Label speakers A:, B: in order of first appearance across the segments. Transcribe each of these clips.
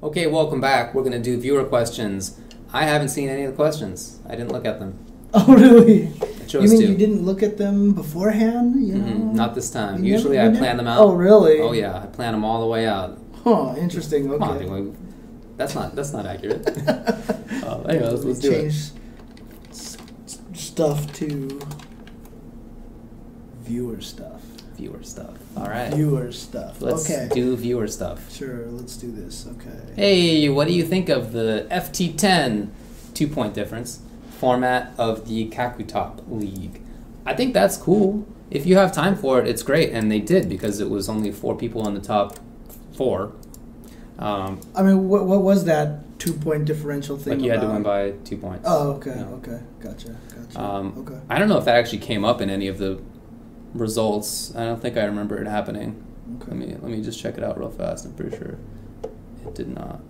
A: Okay, welcome back. We're going to do viewer questions. I haven't seen any of the questions. I didn't look at them.
B: Oh, really?
A: I chose
B: you mean
A: to.
B: you didn't look at them beforehand? You know?
A: Not this time. Usually I plan them out.
B: Oh, really?
A: Oh, yeah. I plan them all the way out.
B: Huh, interesting. Okay.
A: Come on, that's not accurate. Anyway, let's do it.
B: Change stuff to viewer stuff.
A: Viewer stuff. All right.
B: Viewer stuff.
A: Let's do viewer stuff.
B: Sure, let's do this. Okay.
A: Hey, what do you think of the FT10 2-point difference format of the Kakutop League? I think that's cool. If you have time for it, it's great, and they did because it was only 4 people in the top 4.
B: I mean, what was that 2-point differential thing?
A: Like you had to win by 2 points.
B: Oh, okay,
A: you know?
B: okay, gotcha. Okay.
A: I don't know if that actually came up in any of the results. I don't think I remember it happening.
B: Okay.
A: Let me just check it out real fast. I'm pretty sure it did not.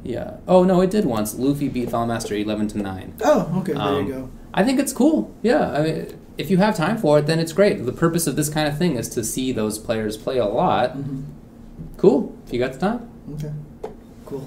A: Yeah. Oh no, it did once. Luffy beat Falmaster 11-9.
B: Oh, okay. There you go.
A: I think it's cool. Yeah. I mean, if you have time for it, then it's great. The purpose of this kind of thing is to see those players play a lot.
B: Mm-hmm.
A: Cool. If you got the time.
B: Okay. Cool.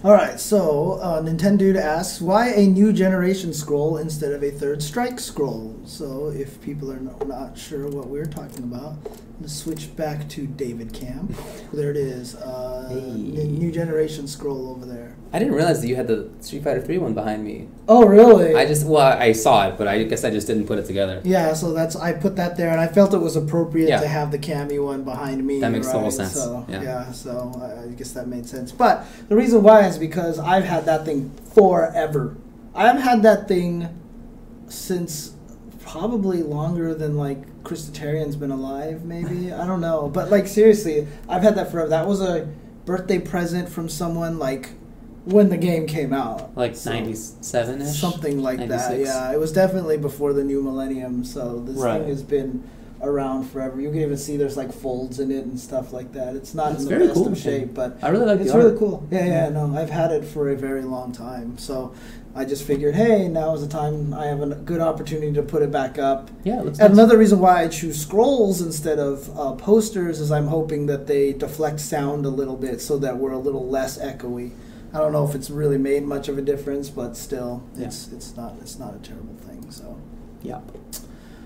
B: All right. So Nintendo asks, why a new generation scroll instead of a third strike scroll? So if people are not sure what we're talking about, let's switch back to David Cam. There it is. The new generation scroll over there.
A: I didn't realize that you had the Street Fighter 3 one behind me.
B: Oh, really?
A: I saw it, but I guess I just didn't put it together.
B: Yeah, so I put that there, and I felt it was appropriate to have the Cammy one behind me.
A: That makes total sense.
B: So, so I guess that made sense. But the reason why is because I've had that thing forever. I've had that thing since probably longer than, like, Christitarian's been alive, maybe. I don't know. But, like, seriously, I've had that forever. That was a birthday present from someone, like, when the game came out.
A: Like 97-ish?
B: Something like
A: 96?
B: that, yeah. It was definitely before the new millennium, so this thing has been around forever. You can even see there's like folds in it and stuff like that. It's not in the best of shape, but
A: I really like
B: it's really cool. Yeah, no, I've had it for a very long time, so I just figured, hey, now is the time. I have a good opportunity to put it back up.
A: Yeah, looks
B: and another reason why I choose scrolls instead of posters is I'm hoping that they deflect sound a little bit so that we're a little less echoey. I don't know if it's really made much of a difference, but still, it's not a terrible thing. So,
A: yeah.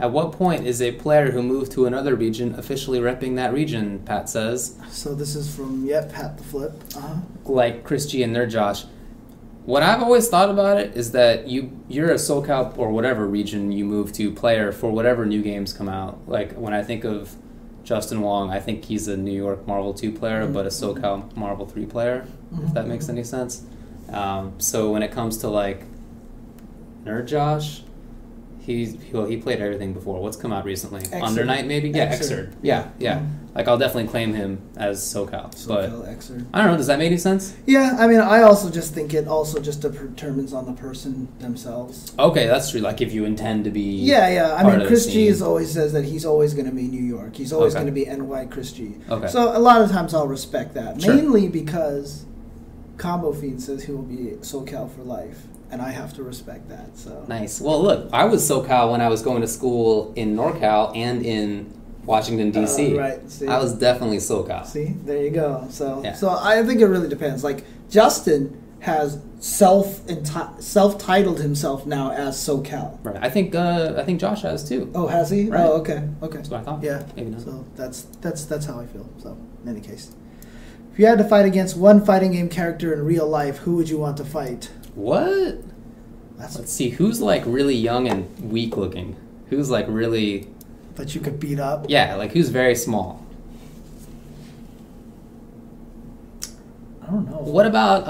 A: At what point is a player who moved to another region officially repping that region? Pat says.
B: So this is from Pat the Flip.
A: Like Chris G and Nerd Josh. What I've always thought about it is that you're a SoCal or whatever region you move to player for whatever new games come out. Like when I think of Justin Wong, I think he's a New York Marvel 2 player, but a SoCal Marvel 3 player, if that makes any sense. So when it comes to, like, Nerd Josh, he played everything before. What's come out recently?
B: Xrd.
A: Under Night, maybe? Yeah, Xrd. Yeah. Like, I'll definitely claim him as SoCal. But
B: Xrd.
A: I don't know, does that make any sense?
B: Yeah, I mean, I also just think it also just determines on the person themselves.
A: Okay, that's true. Like, if you intend to be
B: Yeah. I mean, Chris G always says that he's always going to be New York. He's always going to be NY Chris G.
A: Okay.
B: So a lot of times I'll respect that.
A: Sure.
B: Mainly because Combo Fiend says he will be SoCal for life. And I have to respect that. So
A: nice. Well, look, I was SoCal when I was going to school in NorCal and in Washington, D.C.
B: Right. See?
A: I was definitely SoCal.
B: See? There you go. So I think it really depends. Like, Justin has self-titled himself now as SoCal.
A: Right. I think Josh has too.
B: Oh, has he?
A: Right.
B: Oh, okay.
A: That's what I thought.
B: Yeah.
A: Maybe not.
B: So that's how I feel. So in any case, if you had to fight against one fighting game character in real life, who would you want to fight?
A: What? Let's see. Who's like really young and weak looking? Who's like really
B: that you could beat up?
A: Yeah, like who's very small?
B: I don't know.
A: What about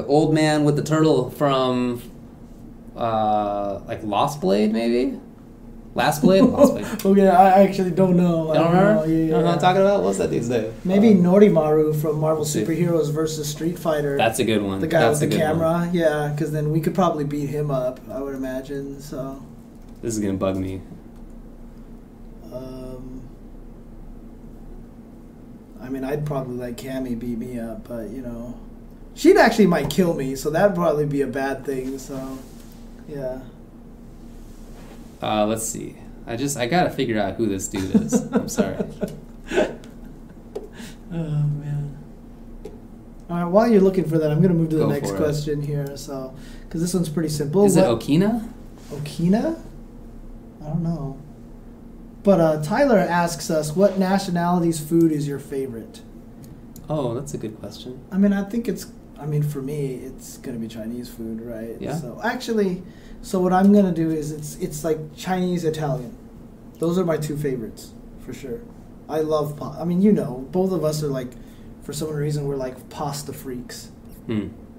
A: old man with the turtle from like Lost Blade maybe? Last Blade? Lost Blade.
B: Okay, I actually don't know.
A: You don't remember?
B: Know. Yeah.
A: You know what I'm talking about? What's that dude's name?
B: Maybe Norimaru from Marvel Superheroes versus Street Fighter.
A: That's a good one.
B: The guy with the camera. Yeah, because then we could probably beat him up, I would imagine. So
A: this is going to bug me.
B: I mean, I'd probably let Cammy beat me up, but, you know, she'd actually might kill me, so that'd probably be a bad thing, so, yeah.
A: Let's see. I gotta figure out who this dude is. I'm sorry.
B: man. All right, while you're looking for that, I'm going to move to the
A: Go
B: next
A: for it.
B: question here. So, because this one's pretty simple.
A: Is it Okina?
B: Okina? I don't know. But Tyler asks us, what nationality's food is your favorite?
A: Oh, that's a good question.
B: I mean, I think for me, it's going to be Chinese food, right?
A: Yeah.
B: So, actually, what I'm going to do is it's like Chinese, Italian. Those are my two favorites, for sure. I love pasta. I mean, both of us are like, for some reason, we're like pasta freaks.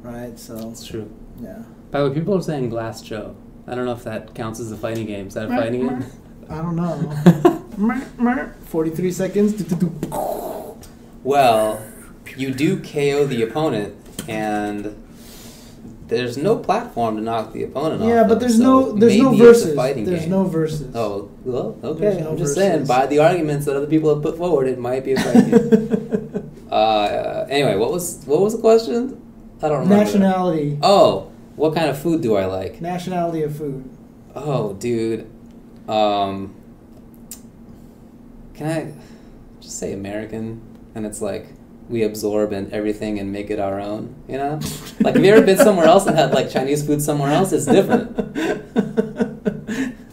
B: Right? So.
A: That's true.
B: Yeah.
A: By the way, people are saying Glass Joe. I don't know if that counts as a fighting game. Is that a fighting game?
B: I don't know. 43 seconds.
A: Well, you do KO the opponent, and there's no platform to knock the opponent off.
B: Yeah, but there's no versus. There's no versus.
A: Oh, well, okay.
B: There's no
A: I'm just
B: versus.
A: saying, by the arguments that other people have put forward, it might be a fighting game. Anyway, what was the question? I don't remember.
B: Nationality.
A: Oh, what kind of food do I like?
B: Nationality of food.
A: Oh, dude. Can I just say American? And it's like we absorb and everything and make it our own, Like, have you ever been somewhere else and had like Chinese food somewhere else? It's different.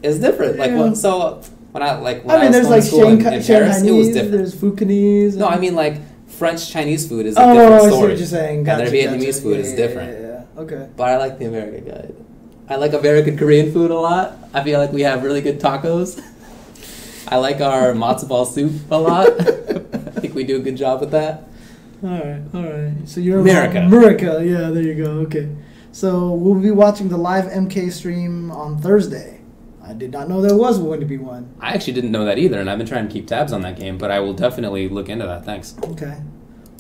A: It's different. Like,
B: Yeah.
A: so when I was going
B: there's
A: to
B: like
A: school in Paris, it was different.
B: There's Fucanese.
A: No, I mean like French Chinese food is a different
B: I see
A: story.
B: what you're saying.
A: And
B: Gotcha,
A: their Vietnamese food is different.
B: Yeah. Okay.
A: But I like the American guide. I like American Korean food a lot. I feel like we have really good tacos. I like our matzo ball soup a lot. I think we do a good job with that.
B: All right. So you're
A: America.
B: Yeah, there you go. Okay. So we'll be watching the live MK stream on Thursday. I did not know there was going to be one.
A: I actually didn't know that either, and I've been trying to keep tabs on that game, but I will definitely look into that. Thanks.
B: Okay.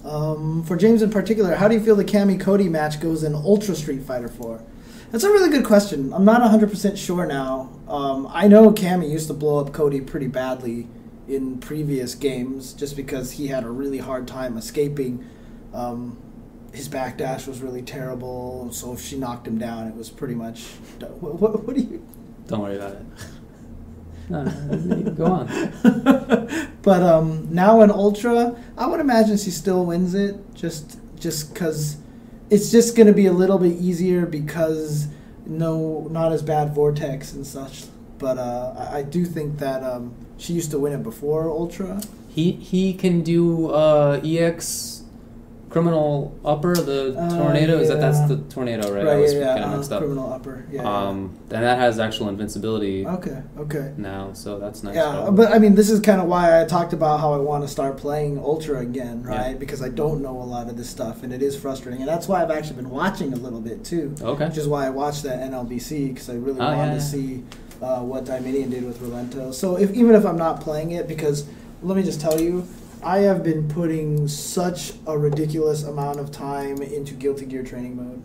B: For James in particular, how do you feel the Cammy Cody match goes in Ultra Street Fighter 4? That's a really good question. I'm not 100% sure now. I know Cammy used to blow up Cody pretty badly in previous games just because he had a really hard time escaping. His backdash was really terrible, so if she knocked him down, it was pretty much... What do you...
A: Don't worry about it. No, go on.
B: But now in Ultra, I would imagine she still wins it just because it's just going to be a little bit easier because not as bad Vortex and such. But I do think that she used to win it before Ultra.
A: He can do EX criminal upper, the tornado.
B: Yeah.
A: That's the tornado, right? I
B: Right,
A: was
B: yeah,
A: kind of mixed up.
B: criminal upper. Yeah.
A: And that has actual invincibility
B: Okay.
A: now, so that's nice.
B: Yeah,
A: probably.
B: but I mean, this is kind of why I talked about how I want to start playing Ultra again, right?
A: Yeah.
B: Because I don't know a lot of this stuff, and it is frustrating. And that's why I've actually been watching a little bit, too.
A: Okay.
B: Which is why I watched that NLBC, because I really wanted to see what Dominion did with Relento. So even if I'm not playing it, because let me just tell you, I have been putting such a ridiculous amount of time into Guilty Gear training mode.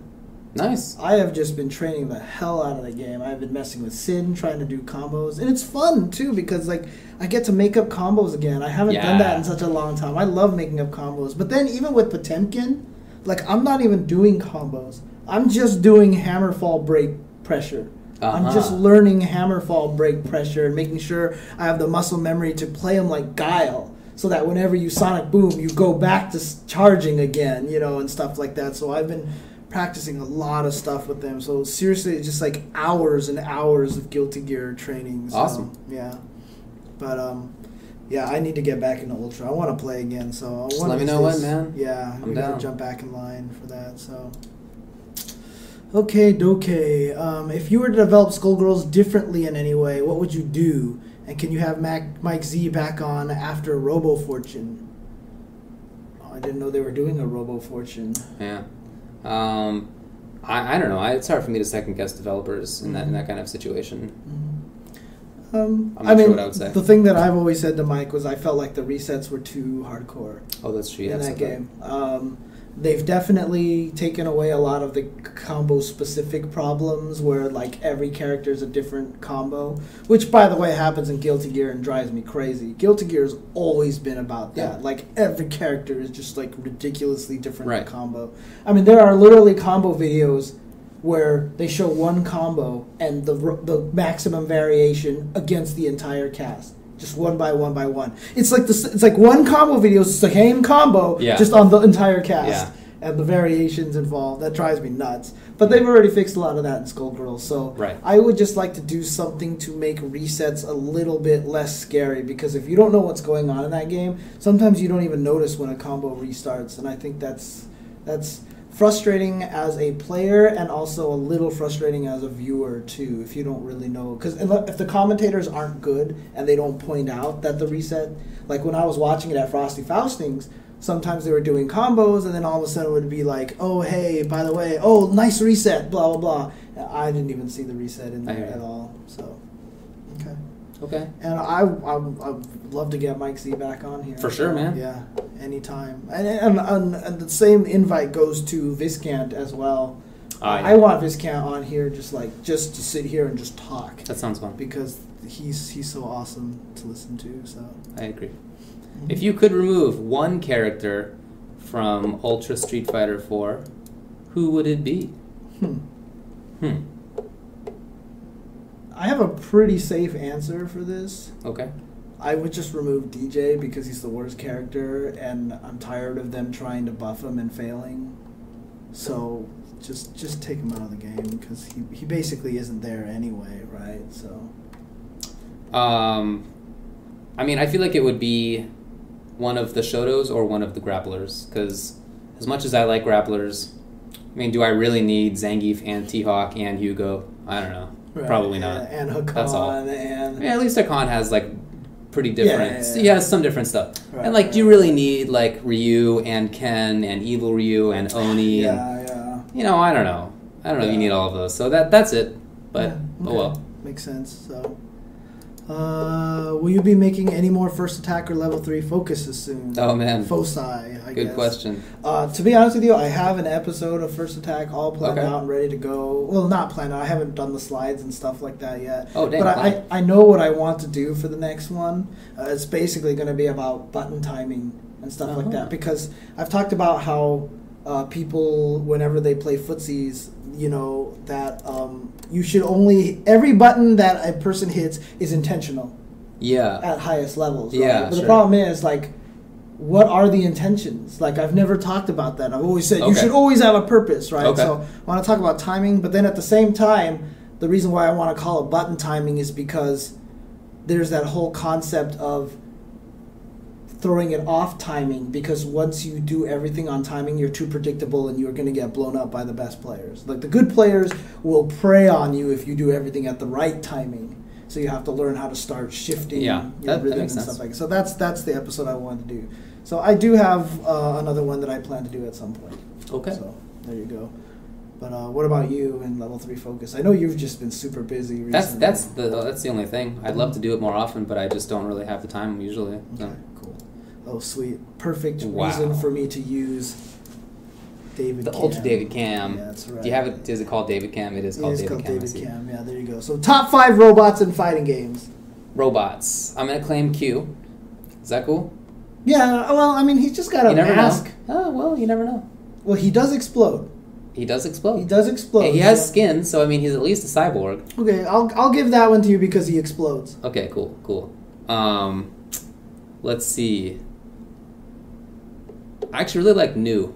A: Nice.
B: I have just been training the hell out of the game. I've been messing with Sin, trying to do combos. And it's fun, too, because like I get to make up combos again. I haven't done that in such a long time. I love making up combos. But then even with Potemkin, like I'm not even doing combos. I'm just doing hammer fall break pressure. I'm just learning hammer fall break pressure and making sure I have the muscle memory to play them like Guile. So that whenever you Sonic Boom, you go back to charging again, and stuff like that. So I've been practicing a lot of stuff with them. So seriously, it's just like hours and hours of Guilty Gear training. So,
A: awesome.
B: Yeah. But, I need to get back into Ultra. I want to play again. So
A: Just let me know when, man.
B: Yeah,
A: I'm
B: we
A: down.
B: got to jump back in line for that. So. Okay, Doke. If you were to develop Skullgirls differently in any way, what would you do? And can you have Mike Z back on after Robo Fortune? Oh, I didn't know they were doing a Robo Fortune.
A: Yeah. I don't know. It's hard for me to second guess developers in that kind of situation.
B: I'm
A: not sure what I would say.
B: The thing that I've always said to Mike was I felt like the resets were too hardcore.
A: Oh, that's true.
B: In that game. They've definitely taken away a lot of the combo-specific problems where, like, every character is a different combo, which, by the way, happens in Guilty Gear and drives me crazy. Guilty Gear has always been about that.
A: Yeah.
B: Like, every character is just, like, ridiculously different in combo. I mean, there are literally combo videos where they show one combo and the maximum variation against the entire cast. just one by one by one. It's like it's like one combo video. It's the same combo, just on the entire cast, and the variations involved. That drives me nuts. But they've already fixed a lot of that in Skullgirls. So I would just like to do something to make resets a little bit less scary, because if you don't know what's going on in that game, sometimes you don't even notice when a combo restarts, and I think that's frustrating as a player, and also a little frustrating as a viewer too, if you don't really know. Because if the commentators aren't good and they don't point out that the reset, like when I was watching it at Frosty Faustings, sometimes they were doing combos, and then all of a sudden it would be like, oh, hey, by the way, oh, nice reset, blah, blah, blah. And I didn't even see the reset in there at all. So, okay. And I would love to get Mike Z back on here.
A: For sure, man.
B: Yeah, anytime. And the same invite goes to Viscant as well. I want Viscant on here just to sit here and just talk.
A: That sounds fun.
B: Because he's so awesome to listen to. So
A: I agree. If you could remove one character from Ultra Street Fighter 4, who would it be?
B: I have a pretty safe answer for this.
A: Okay.
B: I would just remove DJ because he's the worst character, and I'm tired of them trying to buff him and failing. So just take him out of the game, because he basically isn't there anyway, right? So.
A: I mean, I feel like it would be one of the Shotos or one of the grapplers, because as much as I like grapplers, I mean, do I really need Zangief and T-Hawk and Hugo? I don't know.
B: Right.
A: Probably not.
B: And Hakan.
A: That's all.
B: And
A: at least Hakan has like pretty different. He has some different stuff.
B: Right,
A: and like, do you really need like Ryu and Ken and Evil Ryu and Oni? You know, I don't know. I don't know if you need all of those. So that's it. But oh well.
B: Makes sense. So. Will you be making any more First Attack or Level 3 focuses soon?
A: Oh, man.
B: Foci, I guess.
A: Good question.
B: To be honest with you, I have an episode of First Attack all planned out and ready to go. Well, not planned out. I haven't done the slides and stuff like that yet.
A: Oh, dang.
B: But I know what I want to do for the next one. It's basically going to be about button timing and stuff like that. Because I've talked about how people, whenever they play footsies, you know, that you should only, every button that a person hits is intentional.
A: Yeah.
B: At highest levels. Right?
A: Yeah.
B: But the problem is, like, what are the intentions? Like, I've never talked about that. I've always said you should always have a purpose, right? So I want to talk about timing, but then at the same time, the reason why I want to call it button timing is because there's that whole concept of throwing it off timing, because once you do everything on timing, you're too predictable and you're going to get blown up by the best players. Like, the good players will prey on you if you do everything at the right timing. So you have to learn how to start shifting your rhythm and stuff like that. So that's the episode I wanted to do. So I do have another one that I plan to do at some point.
A: Okay.
B: So there you go. But what about you in Level 3 Focus? I know you've just been super busy recently.
A: That's the only thing. I'd love to do it more often, but I just don't really have the time usually. So.
B: Okay, cool. Oh, sweet. Perfect reason for me to use David Cam.
A: Ultra David Cam.
B: Yeah, that's right.
A: Do you have it? Is it called David Cam? It is called David Cam.
B: David Cam. Yeah, there you go. So top 5 robots in fighting games.
A: Robots. I'm gonna claim Q. Is that cool?
B: Yeah. Well, I mean, he's just got a mask.
A: Know. Oh well, you never know.
B: Well, he does explode.
A: He does explode.
B: He does explode.
A: And he has skin, so I mean, he's at least a cyborg.
B: Okay, I'll give that one to you because he explodes.
A: Okay, cool. Let's see. I actually really like New.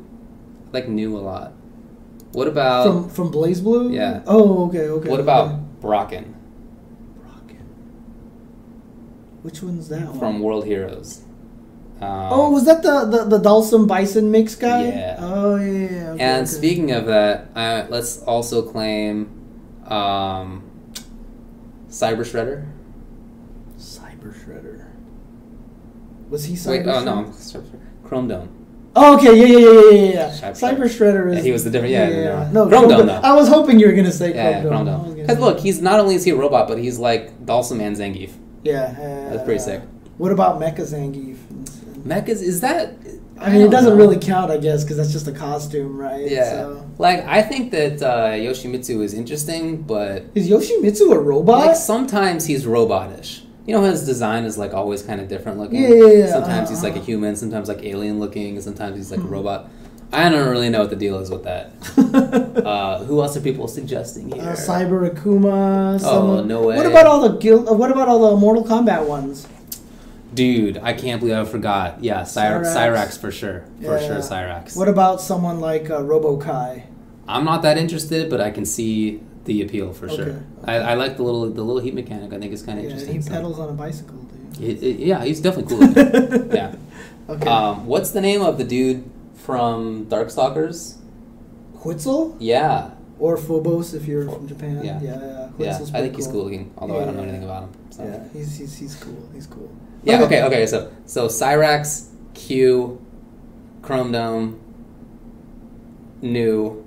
A: I like New a lot. What about
B: from Blaze Blue?
A: Yeah.
B: Oh, okay.
A: What about Brocken?
B: Which one's that one?
A: From World Heroes.
B: Was that the Dhalsim Bison mix guy?
A: Yeah.
B: Oh, yeah. Okay,
A: and speaking of that, let's also claim Cyber Shredder.
B: Cyber Shredder. Was he Cyber
A: Wait,
B: Shredder?
A: no, Chrome Dome.
B: Oh, okay, yeah. Cyber Shredder is...
A: Yeah, he was the different... Yeah.
B: No,
A: Chrome Dome, though.
B: I was hoping you were going to say
A: Chrome Dome. Because look, he's not only is he a robot, but he's like Dhalsim and Zangief.
B: Yeah.
A: That's pretty sick.
B: What about Mecha Zangief?
A: Mechas, is that...
B: I mean, it doesn't really count, I guess, because that's just a costume, right?
A: Yeah.
B: So.
A: Like, I think that Yoshimitsu is interesting, but...
B: Is Yoshimitsu a robot?
A: Like, sometimes he's robotish. You know, his design is, like, always kind of different looking?
B: Yeah.
A: Sometimes he's, like, a human, sometimes, like, alien looking, and sometimes he's, like, a robot. I don't really know what the deal is with that. Who else are people suggesting here?
B: Cyber Akuma.
A: Oh, no way.
B: What about all the Mortal Kombat ones?
A: Dude, I can't believe I forgot. Yeah, Cyrax for sure. For sure, Cyrax.
B: What about someone like Robo-Kai?
A: I'm not that interested, but I can see the appeal for sure.
B: Okay.
A: I like the little heat mechanic. I think it's kind of interesting.
B: He pedals on a bicycle, dude.
A: Yeah, he's definitely cool. Yeah.
B: Okay.
A: What's the name of the dude from Darkstalkers?
B: Huitzel?
A: Yeah.
B: Or Phobos if you're from Japan.
A: Yeah.
B: Yeah.
A: I think he's cool looking, although I don't know anything about him. So.
B: Yeah, he's cool. He's cool.
A: Yeah, okay. So Cyrax, Q, Chrome Dome, New.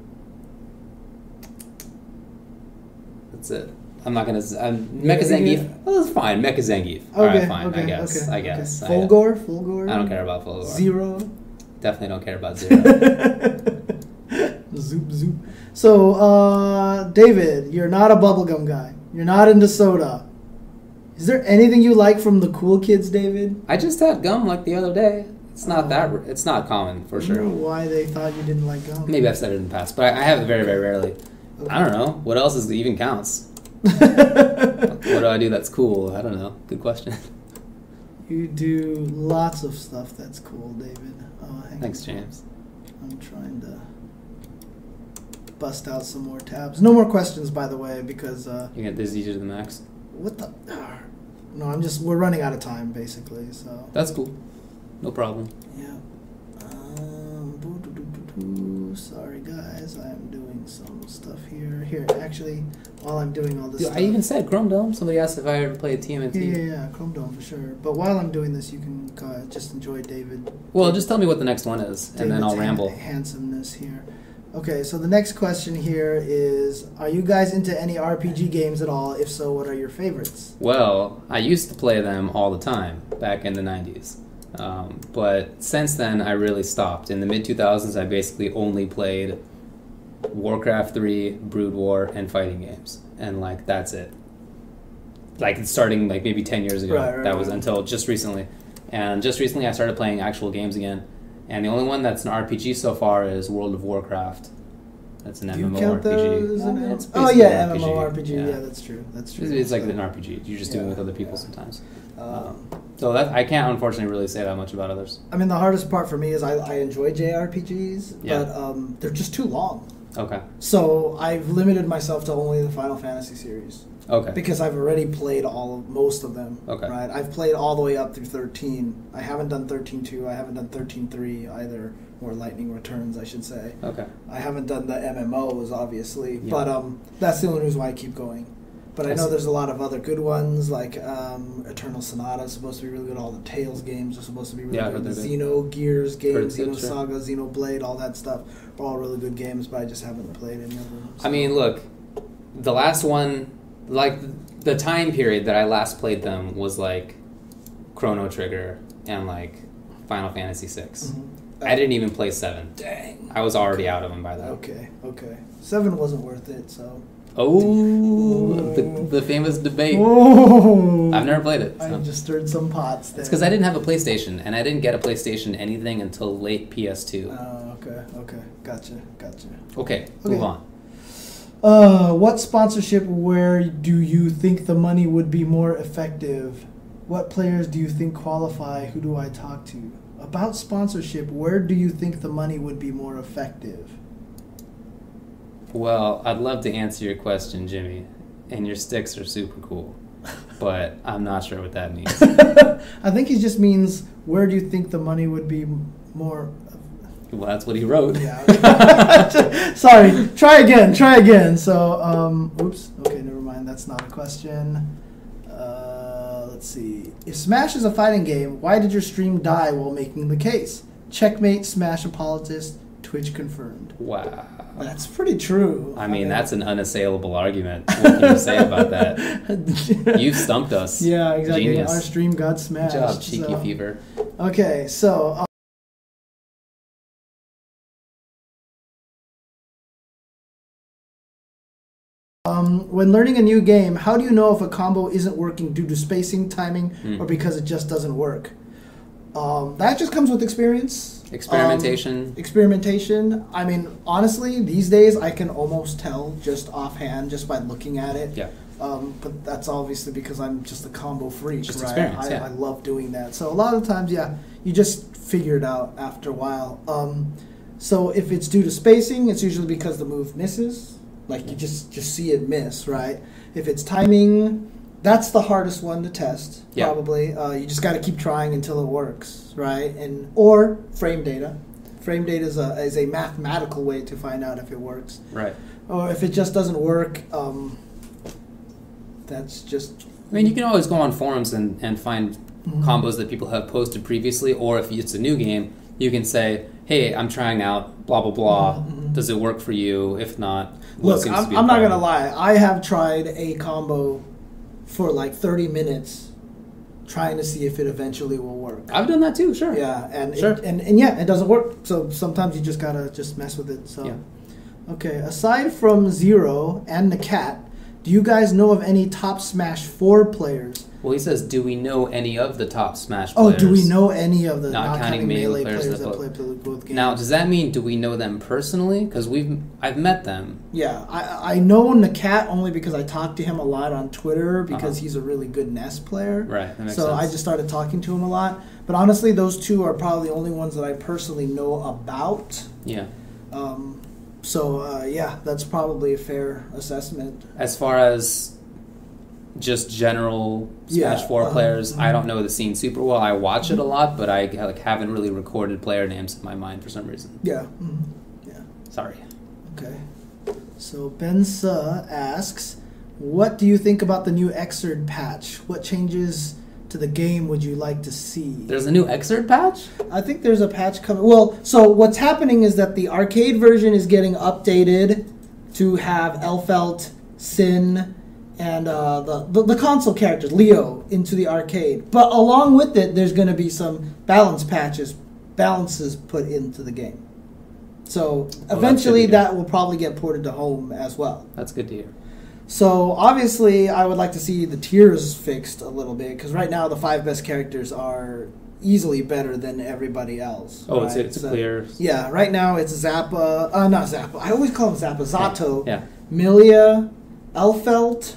A: That's it. I'm not gonna. Mecha Zangief. Well, that's fine. Mecha Zangief. Okay, Alright, fine. I guess.
B: Fulgor.
A: I don't care about Fulgor.
B: Zero.
A: Definitely don't care about Zero.
B: Zoop. So, David, you're not a bubblegum guy. You're not into soda. Is there anything you like from the cool kids, David?
A: I just had gum like the other day. It's not it's not common for sure.
B: I don't know why they thought you didn't like gum.
A: Maybe I've said it in the past, but I have it very, very rarely. Okay. I don't know. What else even counts? What do I do that's cool? I don't know. Good question.
B: You do lots of stuff that's cool, David.
A: Thanks, James.
B: I'm trying to bust out some more tabs. No more questions, by the way, because...
A: You get dizzy to the max?
B: What the... No, we're running out of time, basically, so...
A: That's cool. No problem.
B: Yeah. Sorry, guys. I'm doing some stuff here. Here, actually, while I'm doing all this stuff...
A: I even said Chrome Dome. Somebody asked if I ever played TMNT.
B: Yeah, Chrome Dome for sure. But while I'm doing this, you can just enjoy David.
A: Well, just tell me what the next one is, and then I'll ramble.
B: Handsomeness here. Okay, so the next question here is, are you guys into any RPG games at all? If so, what are your favorites?
A: Well, I used to play them all the time back in the 90s. But since then, I really stopped. In the mid-2000s, I basically only played Warcraft 3, Brood War, and fighting games. And, that's it. Starting, maybe 10 years ago. That was until just recently. And just recently, I started playing actual games again. And the only one that's an RPG so far is World of Warcraft. That's an MMORPG.
B: MMORPG. Yeah, that's true.
A: It's like an RPG. You're just doing it with other people sometimes. So I can't, unfortunately, really say that much about others.
B: I mean, the hardest part for me is I enjoy JRPGs, but they're just too long.
A: Okay.
B: So I've limited myself to only the Final Fantasy series.
A: Okay.
B: Because I've already played most of them.
A: Okay.
B: Right. I've played all the way up through 13. I haven't done 13.2. I haven't done 13.3 either, or Lightning Returns, I should say.
A: Okay.
B: I haven't done the MMOs, obviously, but that's the only reason why I keep going. But I know there's a lot of other good ones, like Eternal Sonata is supposed to be really good. All the Tales games are supposed to be really good. The Xenogears games, Xenosaga, Xenoblade, all that stuff are all really good games, but I just haven't played any of them. So.
A: I mean, look, the last one, the time period that I last played them was Chrono Trigger and Final Fantasy VI. Mm-hmm. I didn't even play 7.
B: Dang.
A: I was already out of them by then.
B: Okay. 7 wasn't worth it, so...
A: Oh, the famous debate. Oh. I've never played it. So.
B: I just stirred some pots there.
A: It's because I didn't have a PlayStation, and I didn't get a PlayStation anything until late PS2.
B: Oh, okay. Gotcha.
A: Okay, move on.
B: What sponsorship, where do you think the money would be more effective? What players do you think qualify? Who do I talk to? About sponsorship, where do you think the money would be more effective?
A: Well, I'd love to answer your question, Jimmy, and your sticks are super cool, but I'm not sure what that means.
B: I think he just means, where do you think the money would be more...
A: Well, that's what he wrote.
B: Yeah. Sorry, try again. So, oops, okay, never mind, that's not a question. Let's see. If Smash is a fighting game, why did your stream die while making the case? Checkmate, Smash apologist, Twitch confirmed.
A: Wow.
B: That's pretty true.
A: I mean, that's an unassailable argument. What can you say about that? You've stumped us.
B: Yeah, exactly.
A: Genius.
B: Our stream got smashed.
A: Good job, Cheeky Fever.
B: Okay, so... when learning a new game, how do you know if a combo isn't working due to spacing, timing, or because it just doesn't work? That just comes with experience. Experimentation. I mean, honestly, these days I can almost tell just offhand, just by looking at it.
A: Yeah.
B: But that's obviously because I'm just a combo freak,
A: Just
B: right?
A: experience, yeah.
B: I love doing that. So a lot of times, yeah, you just figure it out after a while. So if it's due to spacing, it's usually because the move misses. Like you just see it miss, right? If it's timing, that's the hardest one to test, probably. You just got to keep trying until it works, right? Or frame data. Frame data is a mathematical way to find out if it works.
A: Right.
B: Or if it just doesn't work, that's just...
A: I mean, you can always go on forums and find combos that people have posted previously, or if it's a new game, you can say, hey, I'm trying out blah, blah, blah. Does it work for you? If not, what seems to be a
B: I'm not going to
A: problem?
B: lie. I have tried a combo for like 30 minutes trying to see if it eventually will work.
A: I've done that too, sure.
B: Yeah, and
A: Sure.
B: it doesn't work. So sometimes you just got to just mess with it. So
A: Yeah.
B: Okay, aside from Zero and the cat, do you guys know of any top Smash 4 players?
A: Well, he says, do we know any of the top Smash
B: Oh,
A: players?
B: do we know any of the
A: Not counting Melee players
B: that play both games?
A: Now, does that mean, do we know them personally? Because I've met them.
B: Yeah, I know Nakat only because I talked to him a lot on Twitter because he's a really good NES player.
A: Right, that makes
B: so
A: sense.
B: I just started talking to him a lot. But honestly, those two are probably the only ones that I personally know about.
A: Yeah.
B: Yeah, that's probably a fair assessment.
A: As far as just general Smash 4 players, I don't know the scene super well. I watch it a lot, but I haven't really recorded player names in my mind for some reason.
B: Yeah. Yeah.
A: Sorry.
B: Okay. So Bensa asks, what do you think about the new Xrd patch? What changes to the game would you like to see?
A: There's a new Xrd patch?
B: I think there's a patch coming. Well, so what's happening is that the arcade version is getting updated to have Elfelt, Sin, and the console characters, Leo, into the arcade. But along with it, there's going to be some balances put into the game. So eventually that will probably get ported to home as well.
A: That's good to hear.
B: So obviously I would like to see the tiers fixed a little bit, because right now the 5 best characters are easily better than everybody else.
A: Oh,
B: right?
A: it's clear.
B: Yeah, right now it's Zappa, not Zappa, I always call him Zappa, Zato,
A: Yeah.
B: Milia, Elfelt,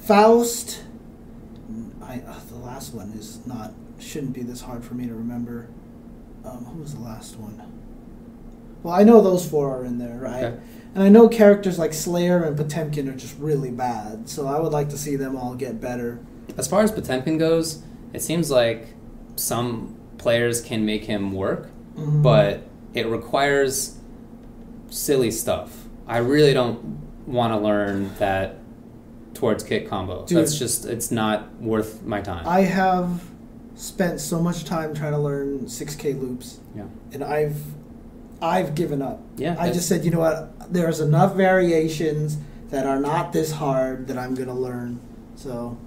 B: Faust, the last one shouldn't be this hard for me to remember. Who was the last one? Well, I know those 4 are in there, right?
A: Okay.
B: And I know characters like Slayer and Potemkin are just really bad, so I would like to see them all get better.
A: As far as Potemkin goes, it seems like some players can make him work, but it requires silly stuff. I really don't want to learn that towards kit combo.
B: Dude,
A: That's just, it's not worth my time.
B: I have spent so much time trying to learn 6K loops, and I've given up.
A: Yeah,
B: I just said, you know what, there's enough variations that are not this hard that I'm going to learn. So,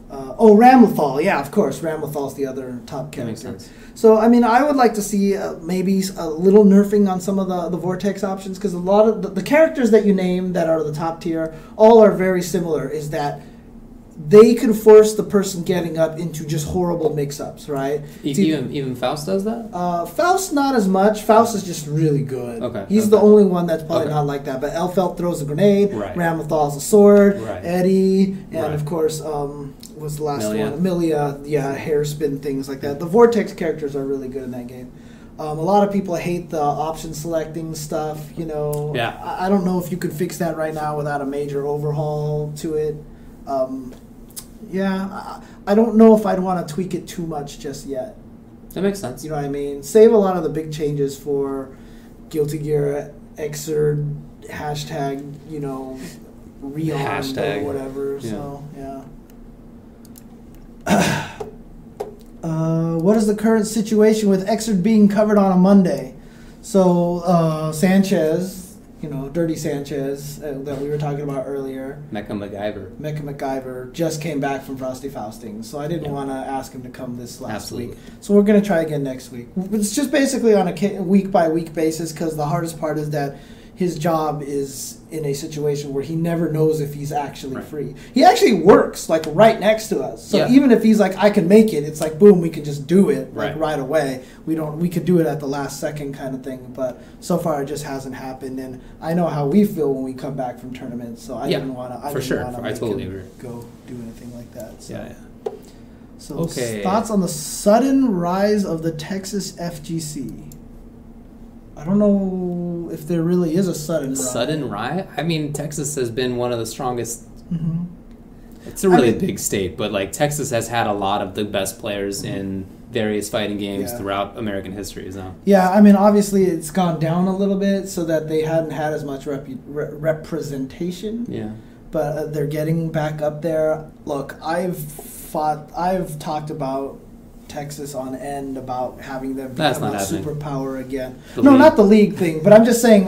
B: Ramlethal, yeah, of course, Ramlethal's the other top character.
A: That makes sense.
B: So, I mean, I would like to see maybe a little nerfing on some of the Vortex options, because a lot of the characters that you name that are the top tier, all are very similar, is that they can force the person getting up into just horrible mix-ups, right?
A: Even Faust does that?
B: Faust, not as much. Faust is just really good.
A: Okay.
B: He's the only one that's probably not like that. But Elfelt throws a grenade.
A: Right.
B: Ramlethal's a sword.
A: Right.
B: Eddie. And,
A: Right.
B: of course, what's the last
A: Milia.
B: one? Milia. Yeah, hairspin, things like that. The Vortex characters are really good in that game. A lot of people hate the option selecting stuff, you know.
A: Yeah.
B: I don't know if you could fix that right now without a major overhaul to it. I don't know if I'd want to tweak it too much just yet.
A: That makes sense.
B: You know what I mean? Save a lot of the big changes for Guilty Gear Xrd hashtag, you know, rearmed or whatever.
A: Yeah.
B: So, yeah. What is the current situation with Xrd being covered on a Monday? So, Sanchez, you know, Dirty Sanchez that we were talking about earlier.
A: Mecha
B: MacGyver just came back from Frosty Faustings, so I didn't want to ask him to come this last week.
A: Absolutely.
B: So we're going to try again next week. It's just basically on a week-by-week basis, because the hardest part is that his job is in a situation where he never knows if he's actually
A: Right.
B: free. He actually works like right next to us. So
A: Yeah.
B: even if he's like, I can make it, it's like, boom, we can just do it like
A: Right.
B: right away. We could do it at the last second kind of thing. But so far it just hasn't happened. And I know how we feel when we come back from tournaments. So I
A: Yeah,
B: didn't want to.
A: for sure. I totally agree.
B: Go do anything like that. So.
A: Yeah.
B: So
A: Okay.
B: thoughts on the sudden rise of the Texas FGC? I don't know if there really is a sudden rise.
A: Sudden rise? I mean, Texas has been one of the strongest.
B: Mm-hmm.
A: It's a really big state, but like Texas has had a lot of the best players in various fighting games throughout American history. So.
B: Yeah, I mean, obviously it's gone down a little bit so that they hadn't had as much representation.
A: Yeah.
B: But they're getting back up there. Look, I've talked about Texas on end about having them become a superpower again. Not the league thing, but I'm just saying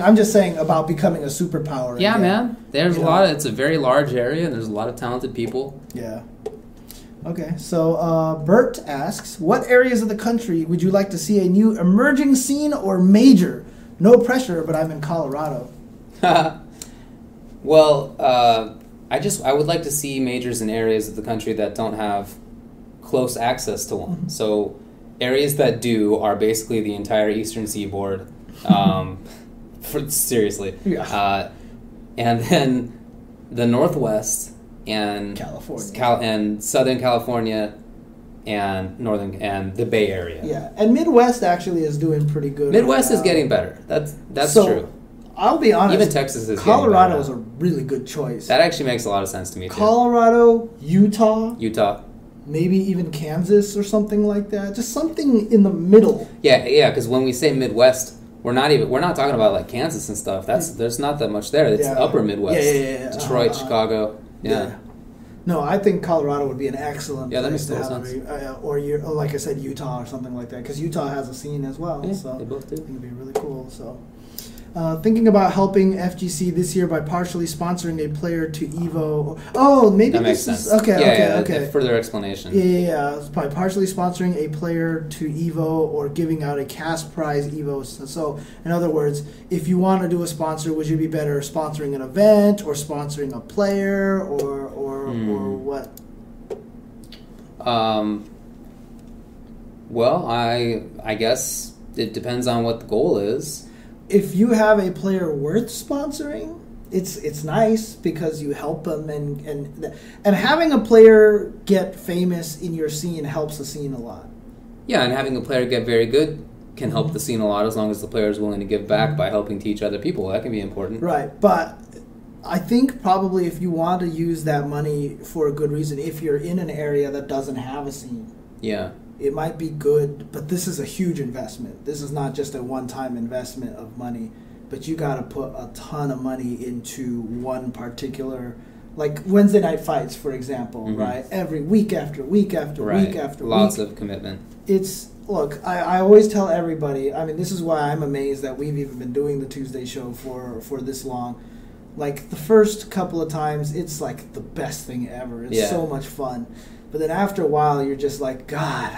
B: about becoming a superpower.
A: Yeah,
B: again.
A: man. There's a lot. It's a very large area, and there's a lot of talented people.
B: Yeah. Okay, so Bert asks, what areas of the country would you like to see a new emerging scene or major? No pressure, but I'm in Colorado.
A: Well, I would like to see majors in areas of the country that don't have close access to one. Mm-hmm. So areas that do are basically the entire eastern seaboard. Seriously.
B: Yeah.
A: And then the Northwest and
B: California.
A: and Southern California and the Bay Area.
B: Yeah, and Midwest actually is doing pretty good.
A: Midwest is getting better. That's true.
B: I'll be honest.
A: Even Texas is
B: Colorado is a really good choice.
A: That actually makes a lot of sense to me too.
B: Colorado, Utah,
A: maybe
B: even Kansas or something like that. Just something in the middle.
A: Yeah, because when we say Midwest, we're not talking about like Kansas and stuff. There's not that much there. It's upper Midwest.
B: Yeah.
A: Detroit, Chicago. Yeah.
B: No, I think Colorado would be an excellent place to have
A: sense.
B: or like I said, Utah or something like that, because Utah has a scene as well.
A: Yeah,
B: so
A: they both do.
B: I think it'd be really cool. So. Thinking about helping FGC this year by partially sponsoring a player to Evo. Oh, maybe
A: that makes sense.
B: Okay.
A: Further explanation.
B: Yeah. By partially sponsoring a player to Evo or giving out a cash prize Evo. So, in other words, if you want to do a sponsor, would you be better sponsoring an event or sponsoring a player or what?
A: Well, I guess it depends on what the goal is.
B: If you have a player worth sponsoring, it's nice because you help them and having a player get famous in your scene helps the scene a lot.
A: Yeah, and having a player get very good can help the scene a lot as long as the player is willing to give back by helping teach other people. That can be important.
B: Right, but I think probably if you want to use that money for a good reason, if you're in an area that doesn't have a scene.
A: Yeah.
B: It might be good, but this is a huge investment. This is not just a one-time investment of money, but you got to put a ton of money into one particular, like Wednesday night fights, for example, right? Every week after week after week after week.
A: Lots of commitment.
B: Look, I always tell everybody, I mean, this is why I'm amazed that we've even been doing the Tuesday show for this long. Like, the first couple of times, it's like the best thing ever. It's so much fun. But then after a while, you're just like, God,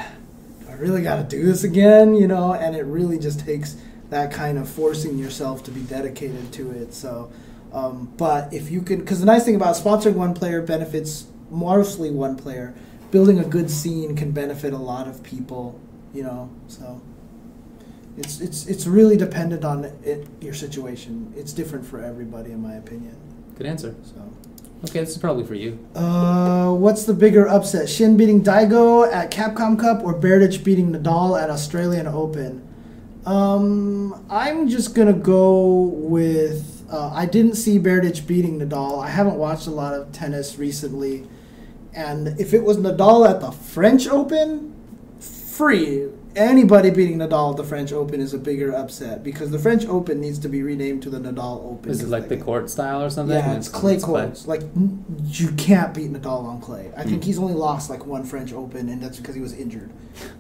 B: do I really got to do this again? You know, and it really just takes that kind of forcing yourself to be dedicated to it. So, but if you can, because the nice thing about sponsoring one player benefits mostly one player. Building a good scene can benefit a lot of people, you know. So it's really dependent on your situation. It's different for everybody, in my opinion.
A: Good answer.
B: So.
A: Okay, this is probably for you.
B: What's the bigger upset? Shin beating Daigo at Capcom Cup or Berdych beating Nadal at Australian Open? I'm just going to go with... I didn't see Berdych beating Nadal. I haven't watched a lot of tennis recently. And if it was Nadal at the French Open, anybody beating Nadal at the French Open is a bigger upset because the French Open needs to be renamed to the Nadal Open.
A: Is it like the court style or something?
B: Yeah, it's clay courts. Like, you can't beat Nadal on clay. I think he's only lost like one French Open, and that's because he was injured.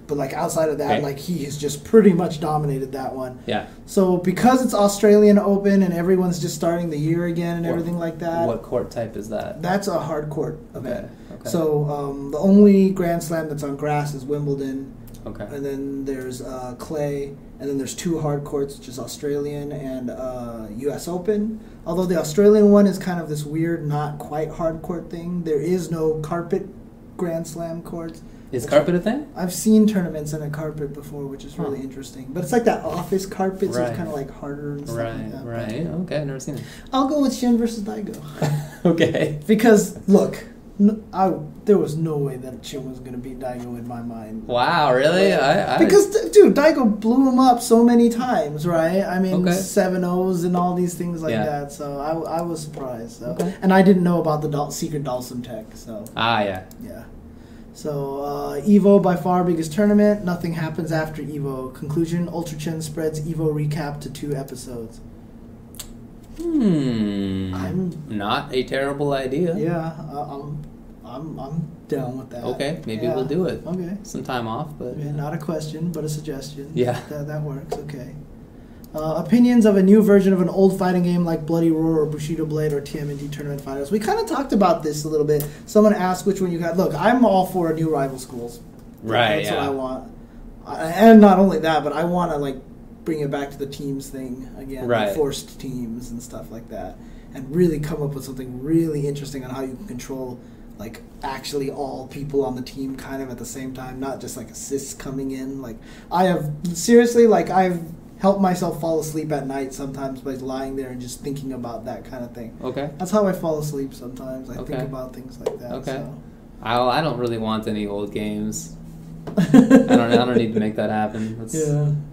B: But like outside of that, like he has just pretty much dominated that one.
A: Yeah.
B: So because it's Australian Open and everyone's just starting the year again and everything like that.
A: What court type is that?
B: That's a hard court event.
A: Okay.
B: So the only Grand Slam that's on grass is Wimbledon.
A: Okay.
B: And then there's clay, and then there's 2 hard courts, which is Australian and U.S. Open. Although the Australian one is kind of this weird, not quite hard court thing. There is no carpet Grand Slam courts.
A: Is carpet a thing?
B: I've seen tournaments in a carpet before, which is really interesting. But it's like that office carpet, so it's kind of like harder and stuff like that.
A: Right. Okay, I've never seen it.
B: I'll go with Shen versus Daigo.
A: Okay.
B: Because, look, there was no way that Shen was going to beat Daigo in my mind.
A: Wow, really?
B: Because, dude, Daigo blew him up so many times, right? I mean, 7-0s and all these things like that. So I was surprised. So. Okay. And I didn't know about the secret Dalsum tech. So.
A: Yeah.
B: Yeah. So, EVO by far biggest tournament. Nothing happens after EVO. Conclusion, UltraChen spreads EVO recap to 2 episodes.
A: I'm not a terrible idea.
B: Yeah, I'm down with that.
A: Okay, maybe we'll do it.
B: Okay.
A: Some time off, but...
B: Yeah, not a question, but a suggestion.
A: Yeah.
B: That works, okay. Opinions of a new version of an old fighting game like Bloody Roar or Bushido Blade or TMNT Tournament Fighters. We kind of talked about this a little bit. Someone asked which one you got. Look, I'm all for a new rival schools.
A: Right,
B: That's what I want. And not only that, but I want to, like, bring it back to the teams thing again. Right. Forced teams and stuff like that. And really come up with something really interesting on how you can control, like, actually all people on the team kind of at the same time. Not just, like, assists coming in. Like, I've help myself fall asleep at night sometimes by lying there and just thinking about that kind of thing. Okay. That's how I fall asleep sometimes. I think about things like that. Okay. So.
A: I don't really want any old games. I don't need to make that happen.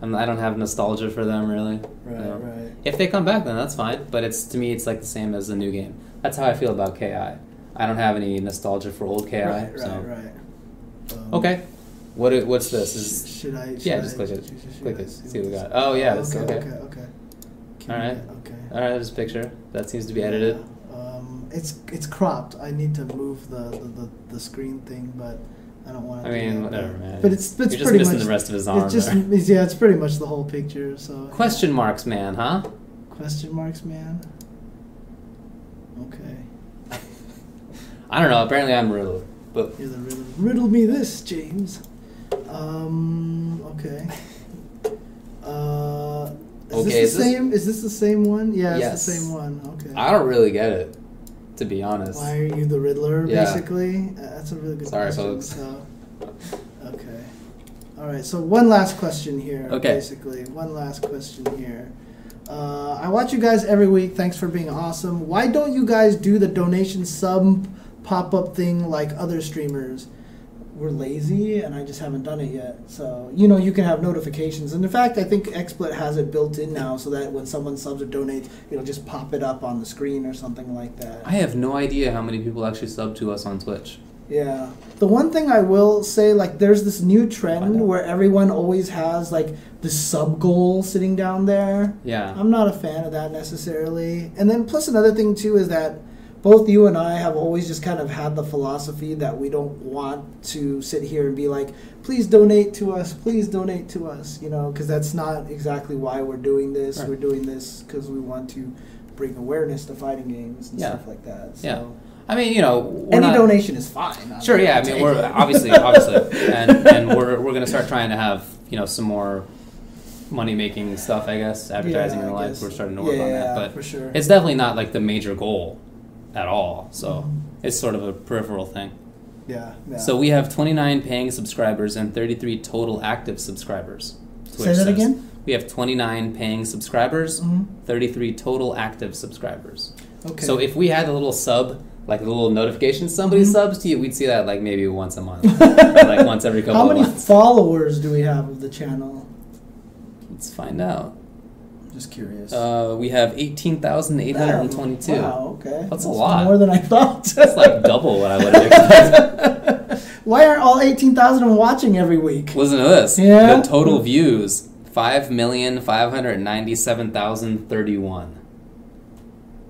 A: I don't have nostalgia for them really.
B: Right.
A: If they come back, then that's fine. But to me, it's like the same as a new game. That's how I feel about KI. I don't have any nostalgia for old KI.
B: Right.
A: Okay. What's this?
B: Should I?
A: Just click it. Click it. See what we got. Oh yeah, that's okay.
B: Okay.
A: All right. There's a picture that seems to be edited.
B: It's cropped. I need to move the screen thing, but I don't want to.
A: I mean, whatever, man.
B: But it's
A: You're
B: pretty
A: just missing
B: much
A: the rest of his arm.
B: It's pretty much the whole picture. So.
A: Question marks, man, huh?
B: Question marks, man. Okay.
A: I don't know. Apparently, I'm riddle. But
B: you're the riddle. Riddle me this, James. Okay. Is this the same one? Yeah, it's the same one. Okay.
A: I don't really get it, to be honest.
B: Why are you the Riddler, basically? That's a really good question.
A: Sorry, folks.
B: So, okay. All right, so one last question here,
A: basically.
B: One last question here. I watch you guys every week. Thanks for being awesome. Why don't you guys do the donation sub pop-up thing like other streamers? We're lazy, and I just haven't done it yet. So, you can have notifications. And in fact, I think XSplit has it built in now so that when someone subs or donates, it'll just pop it up on the screen or something like that.
A: I have no idea how many people actually sub to us on Twitch.
B: Yeah. The one thing I will say, like, there's this new trend where everyone always has, like, the sub goal sitting down there.
A: Yeah.
B: I'm not a fan of that necessarily. And then plus another thing, too, is that both you and I have always just kind of had the philosophy that we don't want to sit here and be like, please donate to us, because that's not exactly why we're doing this. Right. We're doing this because we want to bring awareness to fighting games and stuff like that. So.
A: Yeah. I mean,
B: any donation is fine.
A: Sure, yeah. I mean, we're obviously, and we're going to start trying to have, some more money-making stuff, I guess, advertising and the like. We're starting to work on that. But
B: for sure.
A: It's definitely not like the major goal at all. So it's sort of a peripheral thing.
B: Yeah.
A: So we have 29 paying subscribers and 33 total active subscribers.
B: Say that again?
A: We have 29 paying subscribers, 33 total active subscribers.
B: Okay.
A: So if we had a little sub, like a little notification somebody subs to you, we'd see that like maybe once a month. Or like once every couple of months.
B: How many followers do we have of the channel?
A: Let's find out.
B: Just curious.
A: We have 18,822.
B: Wow, okay.
A: That's a lot.
B: More than I thought.
A: That's like double what I would have expected.
B: Why aren't all 18,000 of them watching every week?
A: Listen to this.
B: Yeah.
A: The total views, 5,597,031.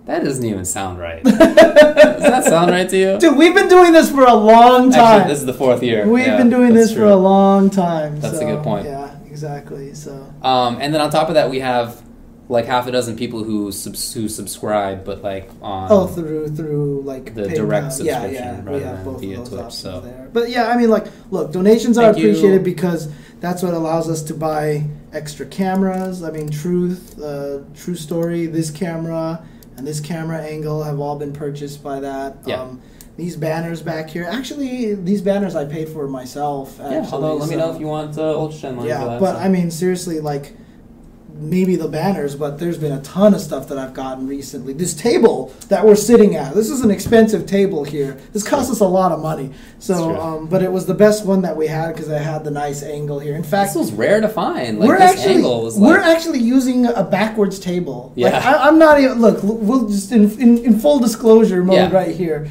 A: That doesn't even sound right. Does that sound right to you?
B: Dude, we've been doing this for a long time.
A: Actually, this is the 4th year.
B: We've been doing this for a long time.
A: That's a good point.
B: Yeah, exactly. So.
A: And then on top of that, we have like half a dozen people who subscribe, but like on
B: through like
A: the
B: PayPal.
A: direct subscription
B: we
A: rather
B: have
A: than
B: both
A: via
B: of those
A: Twitch. So
B: there. But yeah, I mean, like, look, donations are
A: Thank you.
B: appreciated because that's what allows us to buy extra cameras. I mean, True Story, this camera and this camera angle have all been purchased by that.
A: Yeah.
B: These banners back here, actually, these banners I paid for myself. Actually,
A: yeah, although let me know if you want UltraChen money for that.
B: Yeah, but I mean, seriously, like, maybe the banners, but there's been a ton of stuff that I've gotten recently. This table that we're sitting at, this is an expensive table here. This cost us a lot of money. So, but it was the best one that we had because I had the nice angle here. In fact,
A: this was rare to find. Like, this angle was like...
B: We're actually using a backwards table.
A: Yeah.
B: Like, I'm not even... Look, we'll just in full disclosure mode right here.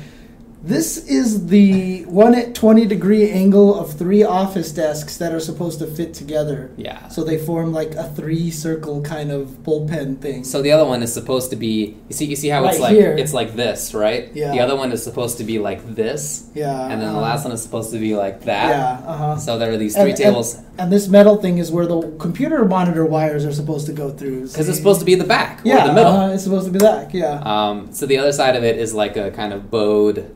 B: This is the 120-degree angle of 3 office desks that are supposed to fit together.
A: Yeah.
B: So they form like a 3-circle kind of bullpen thing.
A: So the other one is supposed to be... You see how
B: right
A: it's like
B: here.
A: It's like this, right?
B: Yeah.
A: The other one is supposed to be like this.
B: Yeah.
A: And then the last one is supposed to be like that.
B: Yeah.
A: So there are these 3 tables.
B: And this metal thing is where the computer monitor wires are supposed to go through.
A: Because it's supposed to be the back or
B: yeah,
A: the middle.
B: It's supposed to be that, yeah.
A: So the other side of it is like a kind of bowed...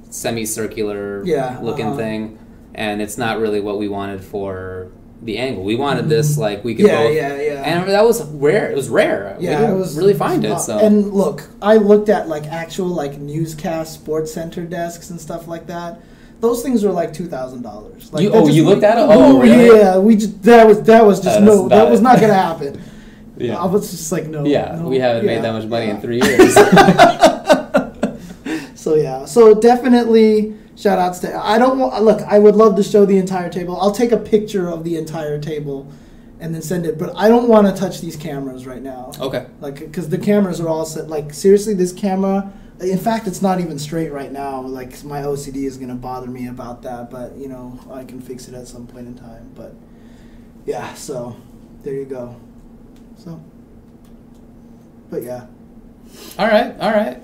A: semicircular looking thing, and it's not really what we wanted for the angle. We wanted this like we could both. And that was rare. It was rare.
B: Yeah,
A: we didn't really find it. So
B: and look, I looked at like actual like newscast sports center desks and stuff like that. Those things were like $2,000. Like,
A: you looked at it? Oh, really?
B: Yeah, that was just that was not gonna happen. Yeah, I was just like no.
A: Yeah,
B: no,
A: we haven't made that much money in 3 years.
B: So definitely shout outs to... I would love to show the entire table. I'll take a picture of the entire table and then send it, but I don't want to touch these cameras right now.
A: Okay.
B: Like, because the cameras are all set. Like, seriously, this camera... In fact, it's not even straight right now. Like, my OCD is going to bother me about that, but, you know, I can fix it at some point in time. But, yeah, so, there you go. So, but, yeah.
A: All right.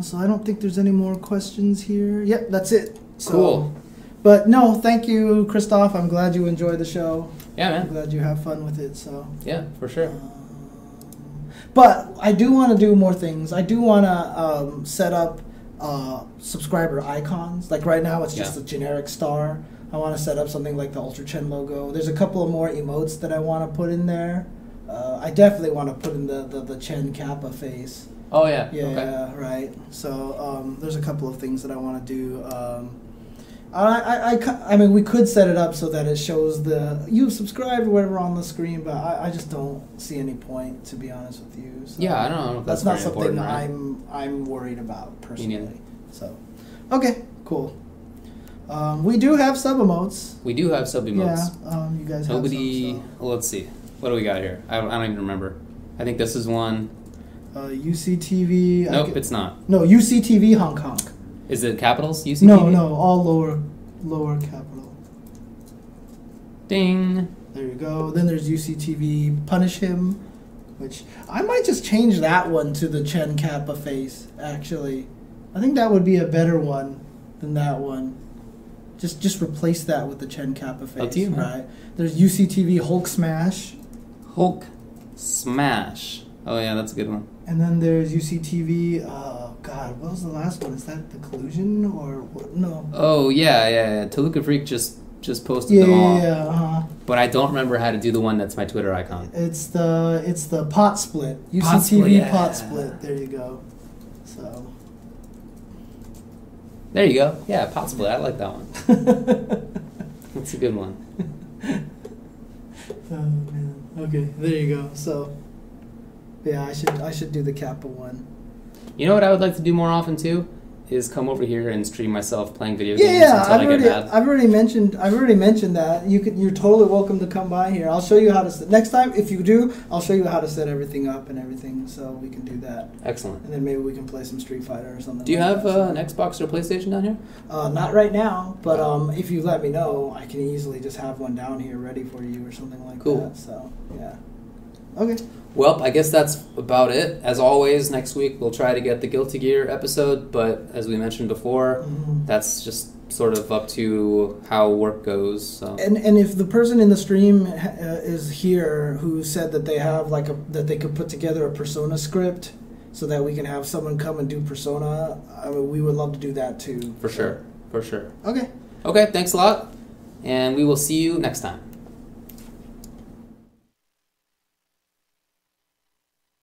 B: So I don't think there's any more questions here. Yep, that's it. So,
A: cool.
B: But no, thank you, Christoph. I'm glad you enjoyed the show.
A: Yeah, man.
B: I'm glad you have fun with it. So
A: yeah, for sure.
B: But I do want to do more things. I do want to set up subscriber icons. Like right now, it's just a generic star. I want to set up something like the UltraChen logo. There's a couple of more emotes that I want to put in there. I definitely want to put in the Chen Kappa face.
A: Oh, yeah.
B: Yeah,
A: okay.
B: right. So there's a couple of things that I want to do. I mean, we could set it up so that it shows you've subscribed or whatever on the screen, but I just don't see any point, to be honest with you. So
A: yeah, I don't know if
B: that's not something
A: right?
B: I'm worried about personally. So, okay, cool. We do have sub emotes.
A: We do have sub emotes.
B: Yeah, you guys
A: Nobody,
B: have some. So.
A: Well, let's see. What do we got here? I don't even remember. I think this is one.
B: UCTV.
A: Nope, it's not.
B: No, UCTV Hong Kong.
A: Is it capitals? UCTV?
B: No, all lower capital.
A: Ding.
B: There you go. Then there's UCTV Punish Him, which I might just change that one to the Chen Kappa face, actually. I think that would be a better one than that one. Just replace that with the Chen Kappa face.
A: Up to you, man.
B: Right. There's UCTV Hulk Smash.
A: Hulk Smash. Oh, yeah, that's a good one.
B: And then there's UCTV, God, what was the last one? Is that the Collusion or what? No?
A: Oh, yeah. Toluca Freak just posted them all.
B: Yeah.
A: But I don't remember how to do the one that's my Twitter icon.
B: It's the pot split. UCTV
A: pot split, yeah.
B: Pot split. There you go. So.
A: There you go. Yeah, pot split. I like that one. That's a good one.
B: Oh man. Okay, there you go. So. Yeah, I should do the Kappa one.
A: You know what I would like to do more often too? Is come over here and stream myself playing video games
B: until
A: I get mad.
B: I've already mentioned that. You're totally welcome to come by here. I'll show you how to next time if you do, I'll show you how to set everything up and everything so we can do that.
A: Excellent.
B: And then maybe we can play some Street Fighter or something.
A: Do you have an Xbox or PlayStation down here?
B: Not right now, but if you let me know, I can easily just have one down here ready for you or something like that. So, yeah. Okay.
A: Well, I guess that's about it. As always, next week we'll try to get the Guilty Gear episode, but as we mentioned before, that's just sort of up to how work goes. So.
B: And if the person in the stream is here who said that they have that they could put together a Persona script so that we can have someone come and do Persona, I mean, we would love to do that too.
A: For sure.
B: Okay.
A: Okay, thanks a lot, and we will see you next time.